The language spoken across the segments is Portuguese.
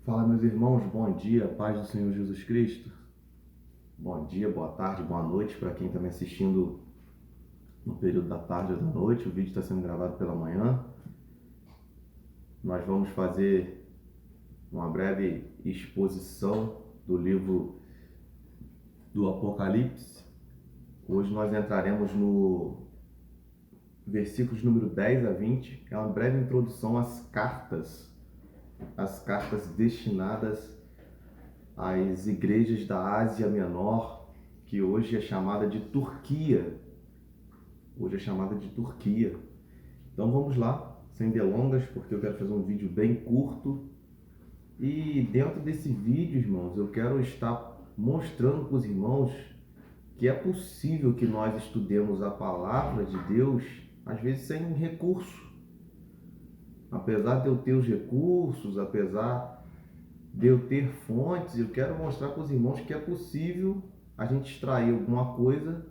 Fala, meus irmãos, bom dia, paz do Senhor Jesus Cristo. Bom dia, boa tarde, boa noite para quem está me assistindo no período da tarde ou da noite. O vídeo está sendo gravado pela manhã. Nós vamos fazer uma breve exposição do livro do Apocalipse. Hoje nós entraremos no versículos número 10 a 20. É uma breve introdução às cartas destinadas às igrejas da Ásia Menor, que hoje é chamada de Turquia. Então vamos lá, sem delongas, porque eu quero fazer um vídeo bem curto. E dentro desse vídeo, irmãos, eu quero estar mostrando para os irmãos que é possível que nós estudemos a palavra de Deus, às vezes sem recurso. Apesar de eu ter os recursos, apesar de eu ter fontes, eu quero mostrar para os irmãos que é possível a gente extrair alguma coisa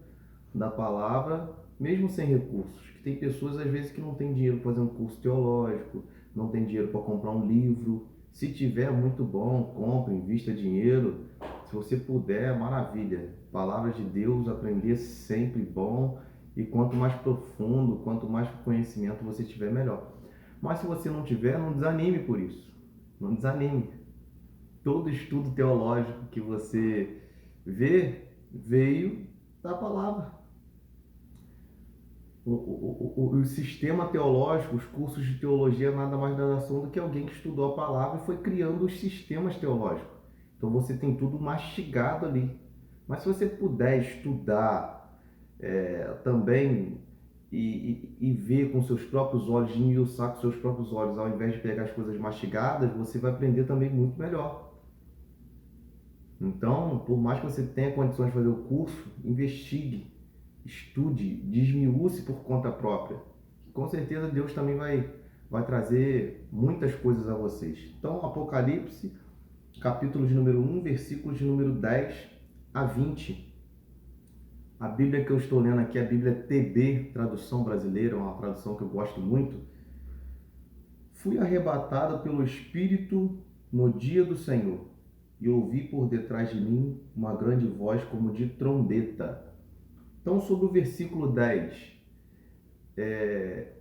da palavra, mesmo sem recursos. Que tem pessoas, às vezes, que não tem dinheiro para fazer um curso teológico, não tem dinheiro para comprar um livro. Se tiver, muito bom, compre, invista dinheiro. Se você puder, maravilha. Palavra de Deus, aprender sempre bom. E quanto mais profundo, quanto mais conhecimento você tiver, melhor. Mas se você não tiver, não desanime por isso. Não desanime. Todo estudo teológico que você vê veio da palavra. O sistema teológico, os cursos de teologia, nada mais nada são do que alguém que estudou a palavra e foi criando os sistemas teológicos. Então você tem tudo mastigado ali. Mas se você puder estudar também e ver com seus próprios olhos, esmiuçar com seus próprios olhos, ao invés de pegar as coisas mastigadas, você vai aprender também muito melhor. Então, por mais que você tenha condições de fazer o curso, investigue, estude, desmiúce por conta própria. Com certeza Deus também vai trazer muitas coisas a vocês. Então, Apocalipse, capítulo de número 1, versículos de número 10 a 20. A Bíblia que eu estou lendo aqui é a Bíblia TB, tradução brasileira, uma tradução que eu gosto muito. Fui arrebatado pelo Espírito no dia do Senhor, e ouvi por detrás de mim uma grande voz como de trombeta. Então, sobre o versículo 10, é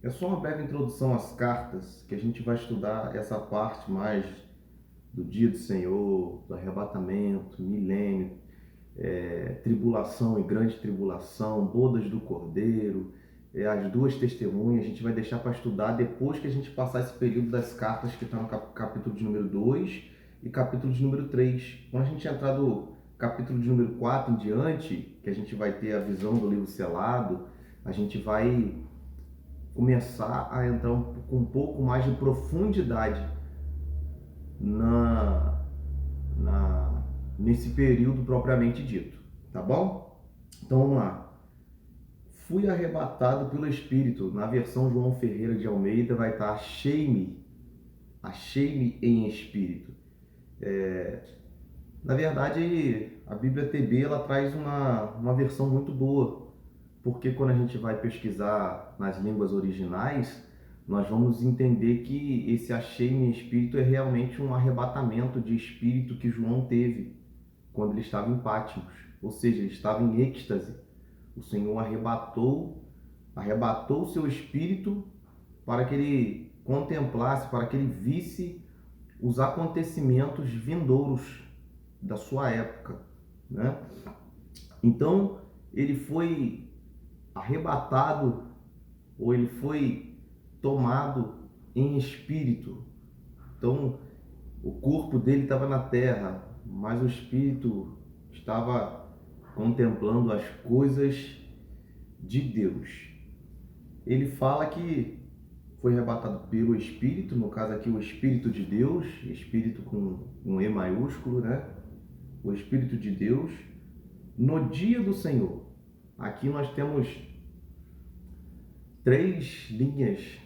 só uma breve introdução às cartas, que a gente vai estudar essa parte mais do dia do Senhor, do arrebatamento, milênio, tribulação e grande tribulação, bodas do Cordeiro, as duas testemunhas. A gente vai deixar para estudar depois que a gente passar esse período das cartas que está no capítulo de número 2 e capítulo de número 3. Quando a gente entrar do capítulo de número 4 em diante, que a gente vai ter a visão do livro selado, a gente vai começar a entrar com um pouco mais de profundidade nesse período propriamente dito, tá bom? Então vamos lá. Fui arrebatado pelo Espírito. Na versão João Ferreira de Almeida vai estar achei-me em espírito. Na verdade, a Bíblia TB ela traz uma versão muito boa, porque quando a gente vai pesquisar nas línguas originais, nós vamos entender que esse achei-me em espírito é realmente um arrebatamento de espírito que João teve quando ele estava em Patmos, ou seja, ele estava em êxtase. O Senhor arrebatou o seu espírito para que ele contemplasse, para que ele visse os acontecimentos vindouros da sua época, né? Então, ele foi arrebatado, ou ele foi tomado em espírito. Então, o corpo dele estava na terra, mas o espírito estava contemplando as coisas de Deus. Ele fala que foi arrebatado pelo Espírito, no caso aqui o Espírito de Deus, Espírito com um E maiúsculo, né? O Espírito de Deus, no dia do Senhor. Aqui nós temos 3 linhas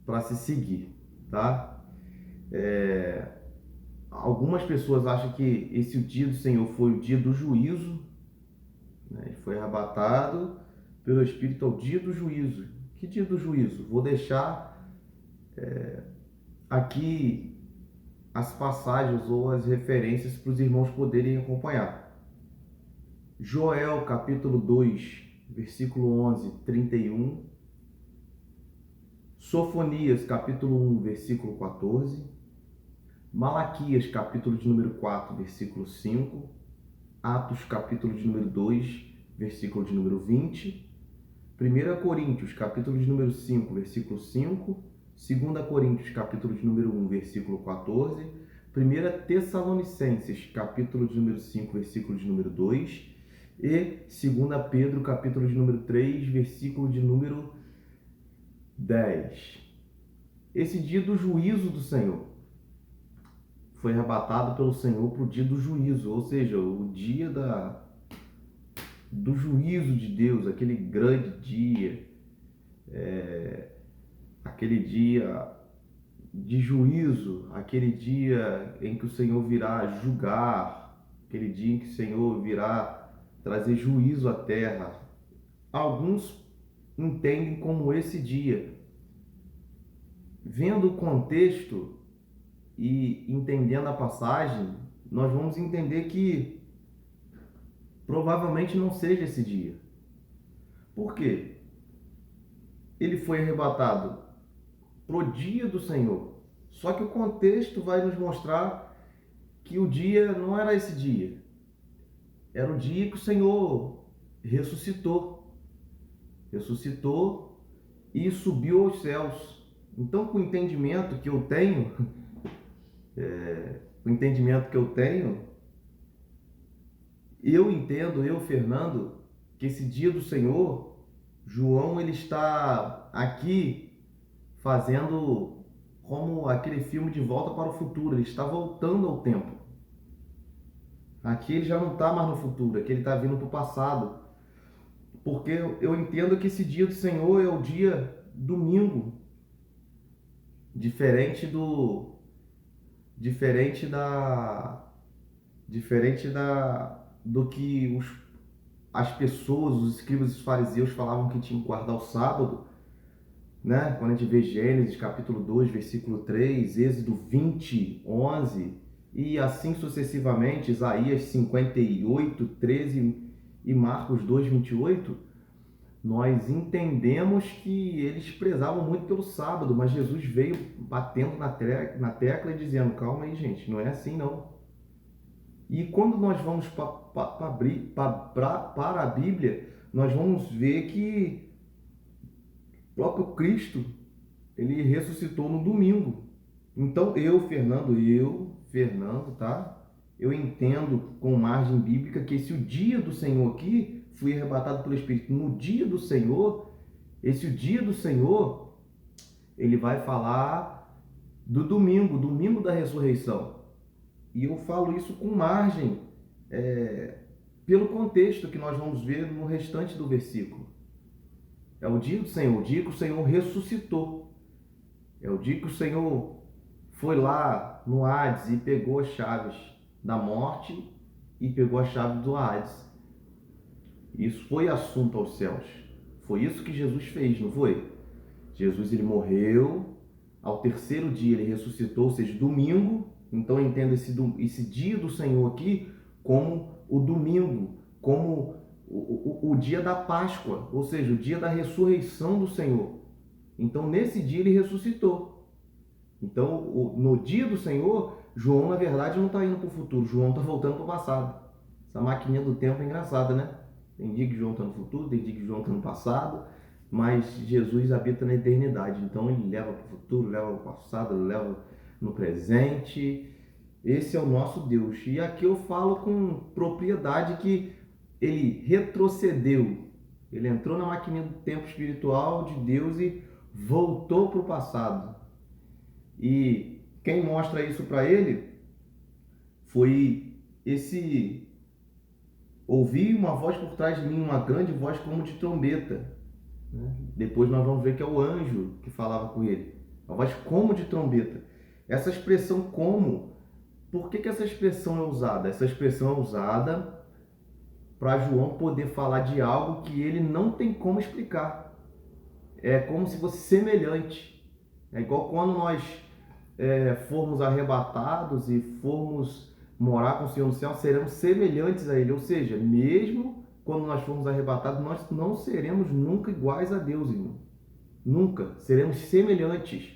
para se seguir, tá? Algumas pessoas acham que esse dia do Senhor foi o dia do juízo, né? Ele foi arrebatado pelo Espírito ao dia do juízo. Que dia do juízo? Vou deixar aqui as passagens ou as referências para os irmãos poderem acompanhar. Joel, capítulo 2, versículo 11, 31. Sofonias, capítulo 1, versículo 14. Malaquias, capítulo de número 4, versículo 5. Atos, capítulo de número 2, versículo de número 20. 1 Coríntios, capítulo de número 5, versículo 5. 2 Coríntios, capítulo de número 1, versículo 14. 1 Tessalonicenses, capítulo de número 5, versículo de número 2. E 2 Pedro, capítulo de número 3, versículo de número 10. Esse dia do juízo do Senhor foi arrebatado pelo Senhor para o dia do juízo, ou seja, o dia do juízo de Deus, aquele grande dia, aquele dia de juízo, aquele dia em que o Senhor virá julgar, aquele dia em que o Senhor virá trazer juízo à terra. Alguns entendem como esse dia. Vendo o contexto e entendendo a passagem, nós vamos entender que provavelmente não seja esse dia. Por quê? Ele foi arrebatado pro dia do Senhor. Só que o contexto vai nos mostrar que o dia não era esse dia. Era o dia que o Senhor ressuscitou. Ressuscitou e subiu aos céus. Então, com o entendimento que eu tenho, eu entendo, Fernando, que esse dia do Senhor, João, ele está aqui fazendo como aquele filme De Volta para o Futuro. Ele está voltando ao tempo. Aqui ele já não está mais no futuro, aqui ele está vindo para o passado. Porque eu entendo que esse dia do Senhor é o dia domingo. Diferente do que as pessoas, os escribas e os fariseus falavam que tinham que guardar o sábado, né? Quando a gente vê Gênesis capítulo 2, versículo 3, Êxodo 20, 11 e assim sucessivamente, Isaías 58, 13 e Marcos 2, 28, nós entendemos que eles prezavam muito pelo sábado, mas Jesus veio batendo na tecla e dizendo: calma aí, gente, não é assim não. E quando nós vamos para a Bíblia, nós vamos ver que o próprio Cristo, ele ressuscitou no domingo. Então Fernando, tá? Eu entendo com margem bíblica que esse o dia do Senhor aqui foi arrebatado pelo Espírito. No dia do Senhor, o dia do Senhor, ele vai falar do domingo da ressurreição. E eu falo isso com margem, pelo contexto que nós vamos ver no restante do versículo. É o dia do Senhor, o dia que o Senhor ressuscitou. É o dia que o Senhor foi lá no Hades e pegou as chaves da morte e pegou a chave do Hades. Isso foi assunto aos céus. Foi isso que Jesus fez, não foi? Jesus, ele morreu, ao terceiro dia ele ressuscitou, ou seja, domingo. Então eu entendo esse dia do Senhor aqui como o domingo, como o dia da Páscoa, ou seja, o dia da ressurreição do Senhor. Então nesse dia ele ressuscitou. Então no dia do Senhor, João na verdade não está indo para o futuro, João está voltando para o passado. Essa maquininha do tempo é engraçada, né? Tem dia que João está no futuro, tem dia que João está no passado, mas Jesus habita na eternidade. Então ele leva para o futuro, leva para o passado, ele leva no presente. Esse é o nosso Deus. E aqui eu falo com propriedade que ele retrocedeu. Ele entrou na maquininha do tempo espiritual de Deus e voltou para o passado. E quem mostra isso para ele foi esse: ouvi uma voz por trás de mim, uma grande voz como de trombeta. Depois nós vamos ver que é o anjo que falava com ele. Uma voz como de trombeta. Essa expressão como, por que essa expressão é usada? Essa expressão é usada para João poder falar de algo que ele não tem como explicar. É como se fosse semelhante. É igual quando nós formos arrebatados e formos morar com o Senhor no céu, seremos semelhantes a Ele. Ou seja, mesmo quando nós formos arrebatados, nós não seremos nunca iguais a Deus, irmão. Nunca. Seremos semelhantes.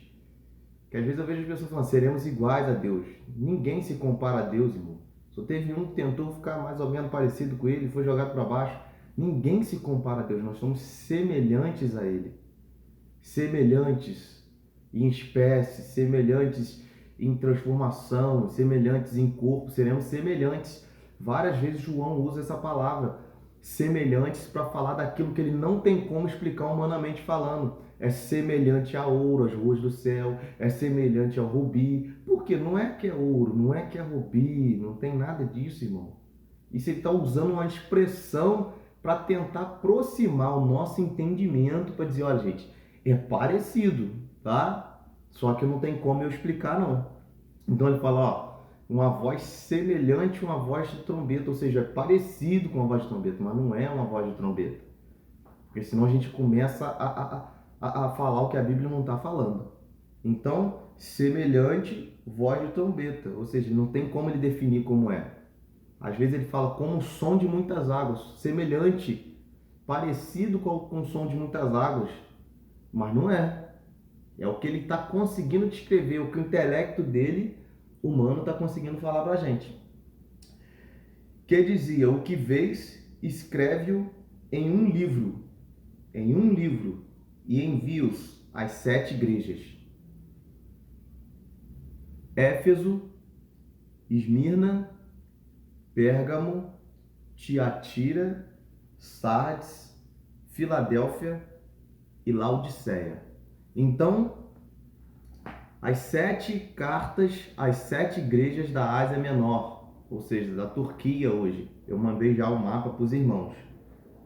Que às vezes eu vejo as pessoas falando, seremos iguais a Deus. Ninguém se compara a Deus, irmão. Só teve um que tentou ficar mais ou menos parecido com ele, foi jogado para baixo. Ninguém se compara a Deus. Nós somos semelhantes a Ele. Semelhantes em espécie, semelhantes em transformação, semelhantes em corpo, seremos semelhantes. Várias vezes João usa essa palavra, semelhantes, para falar daquilo que ele não tem como explicar humanamente falando. É semelhante a ouro, as ruas do céu, é semelhante ao rubi. Porque não é que é ouro, não é que é rubi, não tem nada disso, irmão. Isso ele está usando uma expressão para tentar aproximar o nosso entendimento, para dizer, olha gente, é parecido, tá? Só que não tem como eu explicar, não. Então ele fala, ó, uma voz semelhante a uma voz de trombeta, ou seja, é parecido com uma voz de trombeta, mas não é uma voz de trombeta. Porque senão a gente começa a falar o que a Bíblia não está falando. Então, semelhante, voz de trombeta, ou seja, não tem como ele definir como é. Às vezes ele fala como o som de muitas águas, semelhante, parecido com o som de muitas águas, mas não é. É o que ele está conseguindo descrever, o que o intelecto dele, humano, está conseguindo falar para a gente. Que dizia, o que vês, escreve-o em um livro, e envia-os às 7 igrejas. Éfeso, Esmirna, Pérgamo, Tiatira, Sardes, Filadélfia e Laodiceia. Então, as 7 cartas às 7 igrejas da Ásia Menor, ou seja, da Turquia hoje. Eu mandei já o mapa para os irmãos,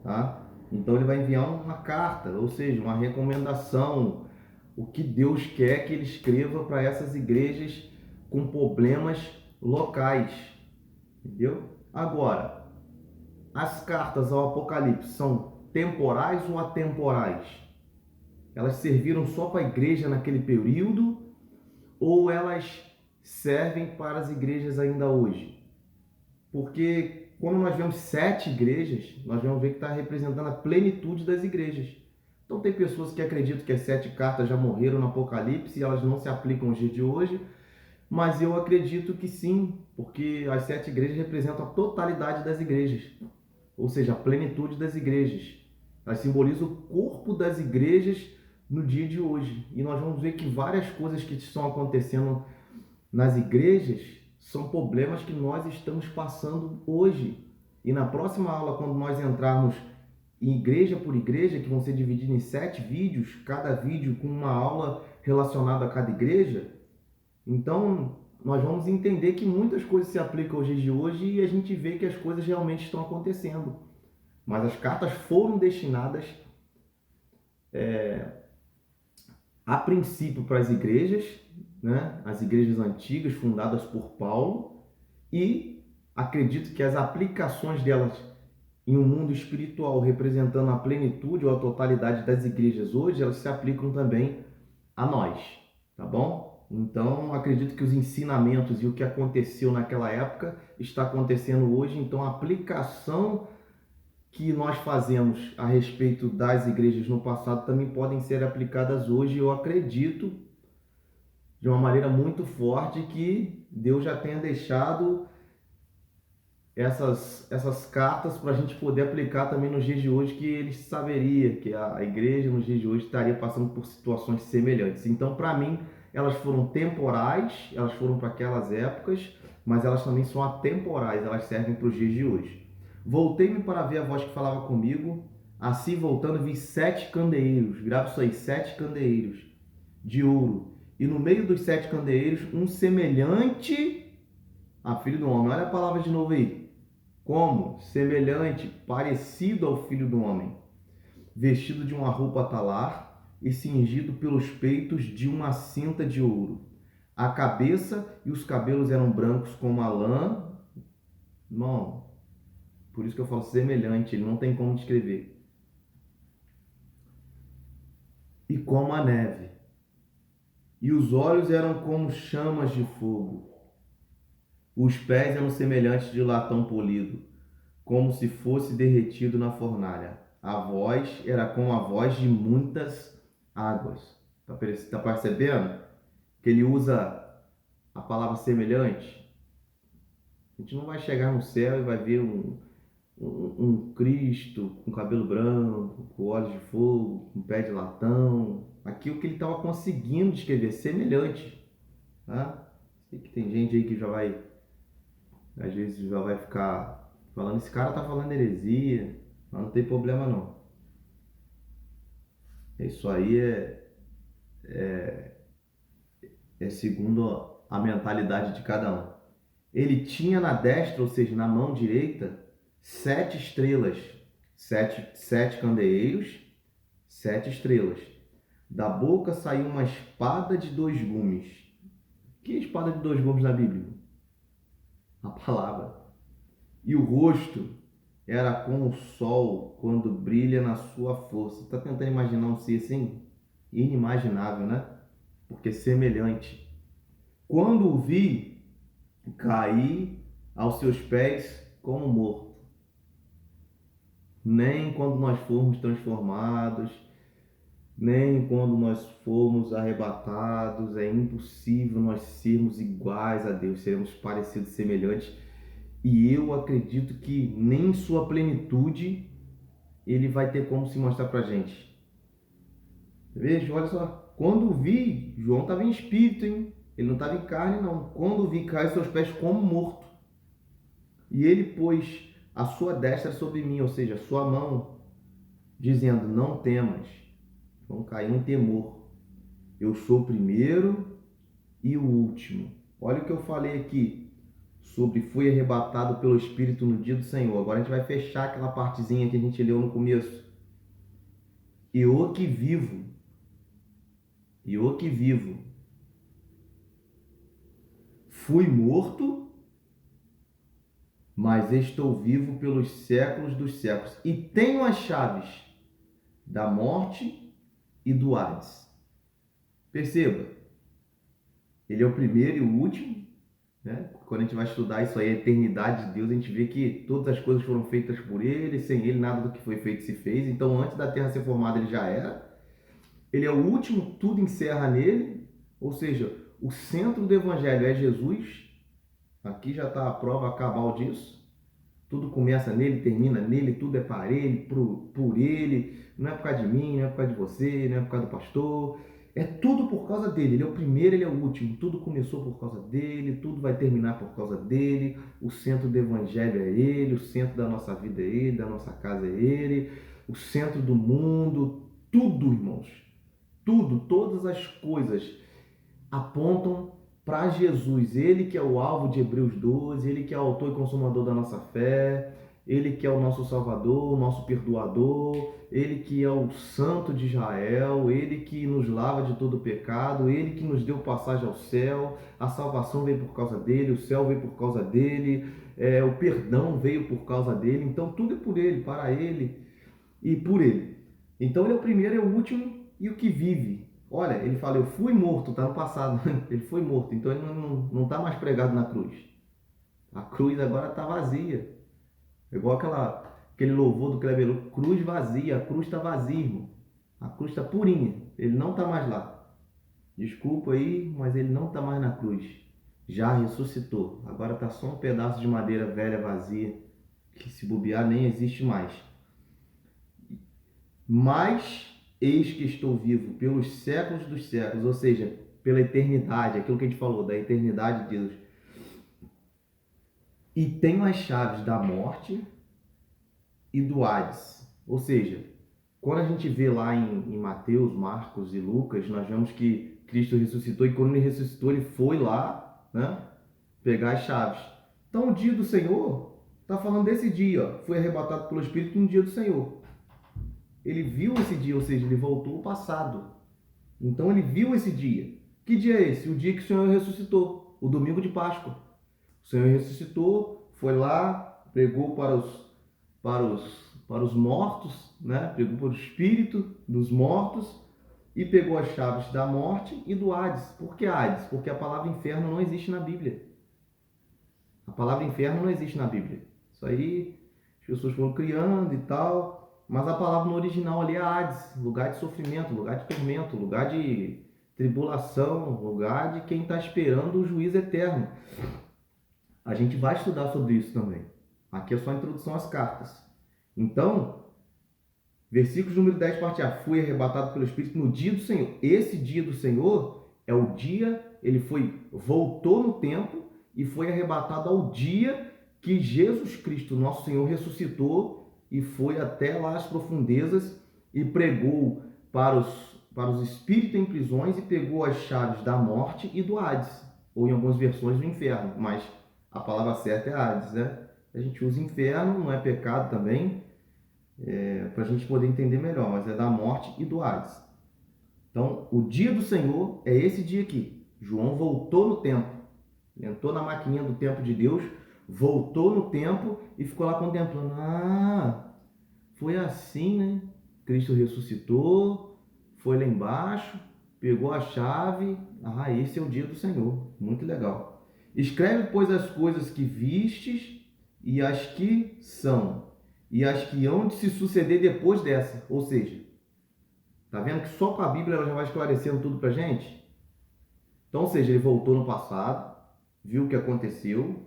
tá? Então ele vai enviar uma carta, ou seja, uma recomendação, o que Deus quer que ele escreva para essas igrejas com problemas locais, entendeu? Agora, as cartas ao Apocalipse são temporais ou atemporais? Elas serviram só para a igreja naquele período ou elas servem para as igrejas ainda hoje? Porque quando nós vemos 7 igrejas, nós vamos ver que está representando a plenitude das igrejas. Então tem pessoas que acreditam que as 7 cartas já morreram no Apocalipse e elas não se aplicam aos dias de hoje, mas eu acredito que sim, porque as 7 igrejas representam a totalidade das igrejas, ou seja, a plenitude das igrejas. Elas simbolizam o corpo das igrejas no dia de hoje. E nós vamos ver que várias coisas que estão acontecendo nas igrejas são problemas que nós estamos passando hoje. E na próxima aula, quando nós entrarmos em igreja por igreja, que vão ser divididos em 7 vídeos, cada vídeo com uma aula relacionada a cada igreja, então nós vamos entender que muitas coisas se aplicam aos dias de hoje e a gente vê que as coisas realmente estão acontecendo. Mas as cartas foram destinadas a princípio para as igrejas, né? As igrejas antigas fundadas por Paulo, e acredito que as aplicações delas em um mundo espiritual representando a plenitude ou a totalidade das igrejas hoje, elas se aplicam também a nós, tá bom? Então, acredito que os ensinamentos e o que aconteceu naquela época está acontecendo hoje, então a aplicação que nós fazemos a respeito das igrejas no passado também podem ser aplicadas hoje. Eu acredito de uma maneira muito forte que Deus já tenha deixado essas cartas para a gente poder aplicar também nos dias de hoje, que ele saberia que a igreja nos dias de hoje estaria passando por situações semelhantes. Então, para mim, elas foram temporais, elas foram para aquelas épocas, mas elas também são atemporais, elas servem para os dias de hoje. Voltei-me para ver a voz que falava comigo, assim voltando vi 7 candeeiros, grava isso aí, 7 candeeiros de ouro, e no meio dos 7 candeeiros um semelhante a filho do homem. Olha a palavra de novo aí. Como? Semelhante, parecido ao filho do homem, vestido de uma roupa talar e cingido pelos peitos de uma cinta de ouro. A cabeça e os cabelos eram brancos como a lã. Irmão, por isso que eu falo semelhante, ele não tem como descrever. E como a neve. e os olhos eram como chamas de fogo. Os pés eram semelhantes de latão polido, como se fosse derretido na fornalha. A voz era como a voz de muitas águas. Tá percebendo? Que ele usa a palavra semelhante. A gente não vai chegar no céu e vai ver um Cristo com cabelo branco, com olhos de fogo, com pé de latão. Aqui o que ele estava conseguindo descrever, semelhante. Tá? Sei que tem gente aí que já vai, às vezes já vai ficar falando, esse cara tá falando heresia, mas não tem problema não. Isso aí é segundo a mentalidade de cada um. Ele tinha na destra, ou seja, na mão direita, 7 estrelas, sete candeeiros, 7 estrelas. Da boca saiu uma espada de 2 gumes. Que espada de 2 gumes na Bíblia? A palavra. E o rosto era como o sol quando brilha na sua força. Está tentando imaginar um ser assim? Inimaginável, né? Porque semelhante. Quando o vi, caí aos seus pés como morto. Nem quando nós formos transformados, nem quando nós formos arrebatados, é impossível nós sermos iguais a Deus, seremos parecidos, semelhantes. E eu acredito que nem em sua plenitude ele vai ter como se mostrar pra gente. Veja, olha só. Quando vi, João estava em espírito, hein? Ele não estava em carne, não. Quando vi, caiu aos seus pés como morto. E ele pôs a sua destra sobre mim, ou seja, a sua mão, dizendo, não temas. João caiu em temor. Eu sou o primeiro e o último. Olha o que eu falei aqui sobre fui arrebatado pelo Espírito no dia do Senhor. Agora a gente vai fechar aquela partezinha que a gente leu no começo. Eu que vivo. Fui morto, mas estou vivo pelos séculos dos séculos. E tenho as chaves da morte e do Hades. Perceba, ele é o primeiro e o último, né? Quando a gente vai estudar isso aí, a eternidade de Deus, a gente vê que todas as coisas foram feitas por ele, sem ele nada do que foi feito se fez. Então, antes da terra ser formada, ele já era. Ele é o último, tudo encerra nele. Ou seja, o centro do evangelho é Jesus. Aqui já está a prova cabal disso. Tudo começa nele, termina nele, tudo é para ele, por ele. Não é por causa de mim, não é por causa de você, não é por causa do pastor. É tudo por causa dele. Ele é o primeiro, ele é o último. Tudo começou por causa dele, tudo vai terminar por causa dele. O centro do evangelho é ele, o centro da nossa vida é ele, da nossa casa é ele, o centro do mundo, tudo, irmãos. Tudo, todas as coisas apontam para Jesus, ele que é o alvo de Hebreus 12, ele que é o autor e consumador da nossa fé, ele que é o nosso Salvador, o nosso perdoador, ele que é o Santo de Israel, ele que nos lava de todo pecado, ele que nos deu passagem ao céu, a salvação veio por causa dele, o céu veio por causa dele, o perdão veio por causa dele, então tudo é por ele, para ele e por ele. Então ele é o primeiro, é o último e o que vive. Olha, ele fala, eu fui morto, está no passado. Ele foi morto, então ele não está mais pregado na cruz. A cruz agora está vazia. É igual aquele louvor do Kleber, cruz vazia, a cruz está vazia, irmão. A cruz está purinha, ele não está mais lá. Desculpa aí, mas ele não está mais na cruz. Já ressuscitou. Agora está só um pedaço de madeira velha, vazia, que se bobear nem existe mais. Mas eis que estou vivo pelos séculos dos séculos, ou seja, pela eternidade, aquilo que a gente falou, da eternidade de Deus. E tenho as chaves da morte e do Hades. Ou seja, quando a gente vê lá em Mateus, Marcos e Lucas, nós vemos que Cristo ressuscitou e quando ele ressuscitou, ele foi lá, né, pegar as chaves. Então o dia do Senhor está falando desse dia, ó, foi arrebatado pelo Espírito no dia do Senhor. Ele viu esse dia, ou seja, ele voltou ao passado. Então ele viu esse dia. Que dia é esse? O dia que o Senhor ressuscitou, o domingo de Páscoa. O Senhor ressuscitou, foi lá, pregou para os mortos, né? Pregou para o espírito dos mortos e pegou as chaves da morte e do Hades. Por que Hades? Porque a palavra inferno não existe na Bíblia. A palavra inferno não existe na Bíblia. Isso aí as pessoas foram criando e tal, mas a palavra no original ali é Hades, lugar de sofrimento, lugar de tormento, lugar de tribulação, lugar de quem está esperando o juízo eterno. A gente vai estudar sobre isso também. Aqui é só a introdução às cartas. Então, versículo número 10, parte A. Fui arrebatado pelo Espírito no dia do Senhor. Esse dia do Senhor é o dia, voltou no tempo e foi arrebatado ao dia que Jesus Cristo, nosso Senhor, ressuscitou e foi até lá às profundezas e pregou para os espíritos em prisões e pegou as chaves da morte e do Hades, ou em algumas versões do inferno, mas a palavra certa é Hades, né? A gente usa inferno, não é pecado também, para a gente poder entender melhor, mas é da morte e do Hades. Então, o dia do Senhor é esse dia aqui. João voltou no tempo, entrou na maquininha do tempo de Deus, voltou no tempo e ficou lá contemplando. Ah, foi assim, né? Cristo ressuscitou, foi lá embaixo, pegou a chave. Ah, esse é o dia do Senhor. Muito legal. Escreve, pois, as coisas que vistes e as que são, e as que hão de se suceder depois dessa. Ou seja, tá vendo que só com a Bíblia ela já vai esclarecendo tudo pra gente? Então, ou seja, ele voltou no passado, viu o que aconteceu.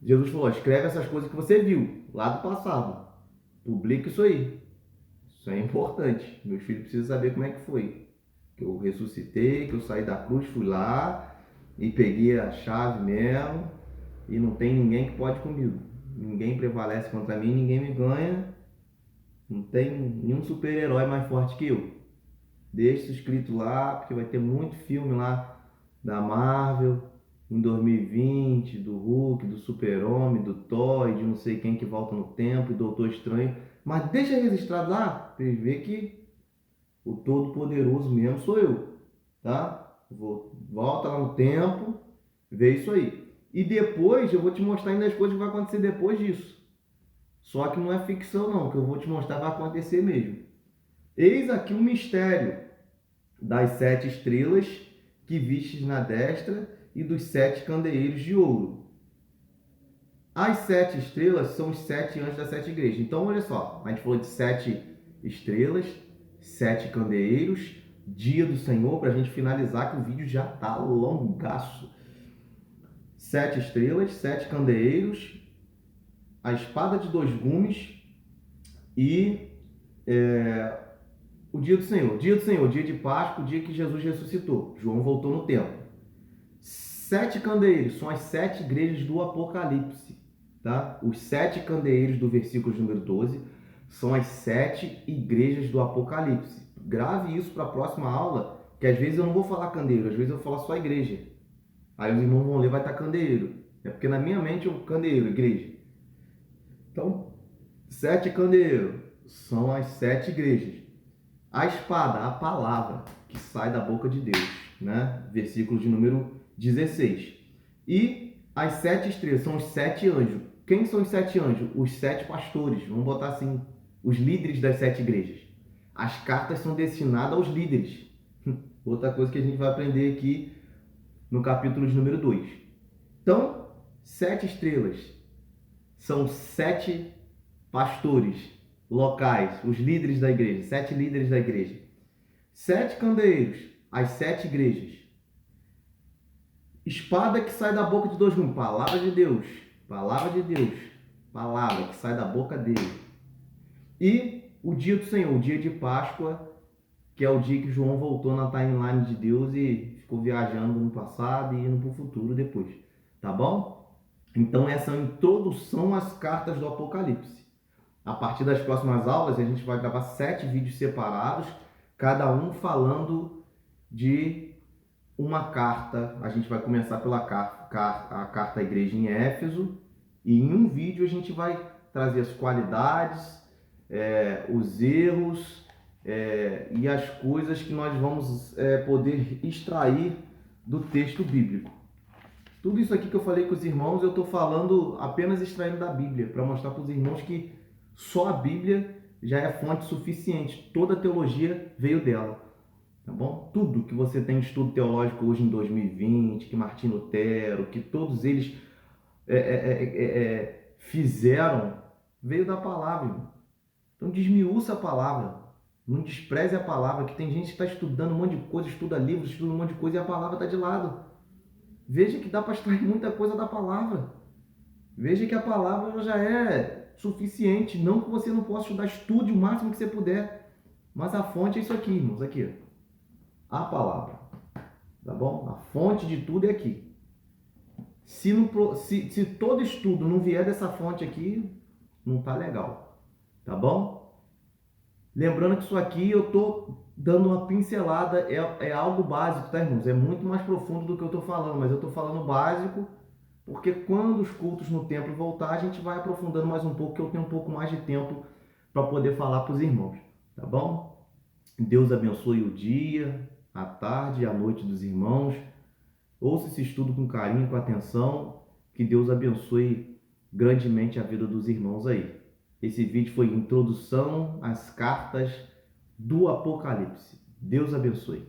Jesus falou, escreve essas coisas que você viu lá do passado. Publica isso aí. Isso é importante. Meus filhos precisam saber como é que foi. Que eu ressuscitei, que eu saí da cruz, fui lá e peguei a chave mesmo. E não tem ninguém que pode comigo. Ninguém prevalece contra mim, ninguém me ganha. Não tem nenhum super-herói mais forte que eu. Deixa isso escrito lá, porque vai ter muito filme lá da Marvel em 2020, do Hulk, do Super-Homem, do Thor, de não sei quem que volta no tempo, e Doutor Estranho. Mas deixa registrado lá, para eles verem que o Todo-Poderoso mesmo sou eu, tá? Volta lá no tempo, vê isso aí. E depois eu vou te mostrar ainda as coisas que vai acontecer depois disso. Só que não é ficção não, que eu vou te mostrar vai acontecer mesmo. Eis aqui o mistério das 7 estrelas que vistes na destra e dos 7 candeeiros de ouro. As 7 estrelas são os 7 anjos das 7 igrejas. Então, olha só, a gente falou de 7 estrelas, 7 candeeiros, dia do Senhor, para a gente finalizar que o vídeo já está longaço. 7 estrelas, 7 candeeiros, a espada de 2 gumes e o dia do Senhor. Dia do Senhor, dia de Páscoa, o dia que Jesus ressuscitou. João voltou no tempo. 7 candeeiros são as 7 igrejas do Apocalipse. Tá? Os 7 candeeiros do versículo número 12 são as 7 igrejas do Apocalipse. Grave isso para a próxima aula, que às vezes eu não vou falar candeeiro, às vezes eu vou falar só igreja. Aí os irmãos vão ler, vai estar candeeiro. É porque na minha mente é um candeeiro, igreja. Então, 7 candeeiros são as 7 igrejas. A espada, a palavra que sai da boca de Deus, né? Versículo de número 16. E as 7 estrelas são os 7 anjos. Quem são os 7 anjos? Os 7 pastores, vamos botar assim, os líderes das 7 igrejas. As cartas são destinadas aos líderes. Outra coisa que a gente vai aprender aqui no capítulo de número 2. Então, 7 estrelas são 7 pastores locais, os líderes da igreja, 7 líderes da igreja. 7 candeeiros, as 7 igrejas. Espada que sai da boca de 2 gumes, palavra de Deus, palavra de Deus, palavra que sai da boca dele. E o dia do Senhor, o dia de Páscoa, que é o dia que João voltou na timeline de Deus e ficou viajando no passado e indo para o futuro depois, tá bom? Então essa é a introdução às cartas do Apocalipse. A partir das próximas aulas a gente vai gravar 7 vídeos separados, cada um falando de uma carta. A gente vai começar pela a carta à igreja em Éfeso, e em um vídeo a gente vai trazer as qualidades, os erros e as coisas que nós vamos poder extrair do texto bíblico. Tudo isso aqui que eu falei com os irmãos, eu estou falando apenas extraindo da Bíblia, para mostrar para os irmãos que só a Bíblia já é fonte suficiente. Toda a teologia veio dela, tá bom? Tudo que você tem de estudo teológico hoje em 2020, que Martim Lutero, que todos eles fizeram, veio da palavra, irmão. Então desmiúça a palavra, não despreze a palavra, que tem gente que está estudando um monte de coisa, estuda livros, estuda um monte de coisa e a palavra está de lado. Veja que dá para extrair muita coisa da palavra. Veja que a palavra já é suficiente, não que você não possa estudar, estude o máximo que você puder, mas a fonte é isso aqui, irmãos, aqui, a palavra, tá bom? A fonte de tudo é aqui. Se todo estudo não vier dessa fonte aqui, não tá legal, tá bom? Lembrando que isso aqui eu tô dando uma pincelada, é algo básico, tá, irmãos? É muito mais profundo do que eu tô falando, mas eu tô falando básico, porque quando os cultos no templo voltar, a gente vai aprofundando mais um pouco, que eu tenho um pouco mais de tempo para poder falar para os irmãos, tá bom? Deus abençoe o dia, a tarde e a noite dos irmãos. Ouça esse estudo com carinho, com atenção. Que Deus abençoe grandemente a vida dos irmãos aí. Esse vídeo foi introdução às cartas do Apocalipse. Deus abençoe.